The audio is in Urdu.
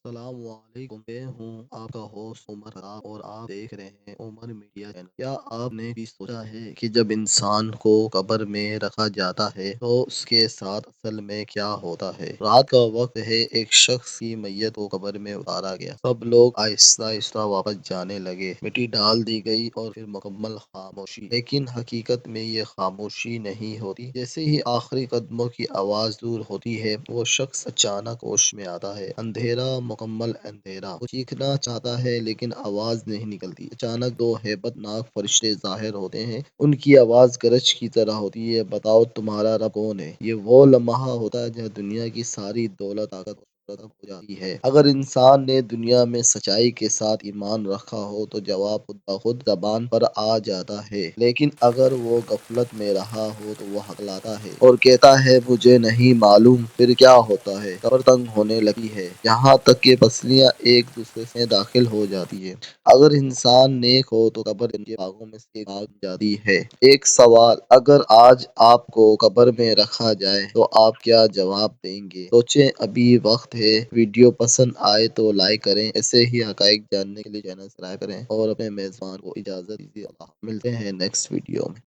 السلام علیکم، میں ہوں آپ کا ہوسٹ عمر خان اور آپ دیکھ رہے ہیں عمر میڈیا چینل۔ کیا آپ نے بھی سوچا ہے کہ جب انسان کو قبر میں رکھا جاتا ہے تو اس کے ساتھ اصل میں کیا ہوتا ہے؟ رات کا وقت ہے، ایک شخص کی میت کو قبر میں اتارا گیا، سب لوگ آہستہ آہستہ واپس جانے لگے، مٹی ڈال دی گئی اور پھر مکمل خاموشی۔ لیکن حقیقت میں یہ خاموشی نہیں ہوتی۔ جیسے ہی آخری قدموں کی آواز دور ہوتی ہے، وہ شخص اچانک ہوش میں آتا ہے۔ اندھیرا، مکمل اندھیرا۔ وہ چیخنا چاہتا ہے لیکن آواز نہیں نکلتی۔ اچانک دو ہیبت ناک فرشتے ظاہر ہوتے ہیں، ان کی آواز گرج کی طرح ہوتی ہے، بتاؤ تمہارا رب کون ہے؟ یہ وہ لمحہ ہوتا ہے جہاں دنیا کی ساری دولت طاقت ختم ہو جاتی ہے۔ اگر انسان نے دنیا میں سچائی کے ساتھ ایمان رکھا ہو تو جواب خود بخود زبان پر آ جاتا ہے، لیکن اگر وہ غفلت میں رہا ہو تو وہ ہکلاتا ہے اور کہتا ہے مجھے نہیں معلوم۔ پھر کیا ہوتا ہے؟ قبر تنگ ہونے لگی ہے، یہاں تک کہ پسلیاں ایک دوسرے سے داخل ہو جاتی ہے۔ اگر انسان نیک ہو تو قبر ان کے باغوں میں سے ایک باغ بن جاتی ہے۔ ایک سوال، اگر آج آپ کو قبر میں رکھا جائے تو آپ کیا جواب دیں گے؟ سوچیں، ابھی وقت ہے۔ ویڈیو پسند آئے تو لائک کریں، ایسے ہی حقائق جاننے کے لیے چینل سبسکرائب کریں اور اپنے میزبان کو اجازت دیجیے۔ اللہ، ملتے ہیں نیکسٹ ویڈیو میں۔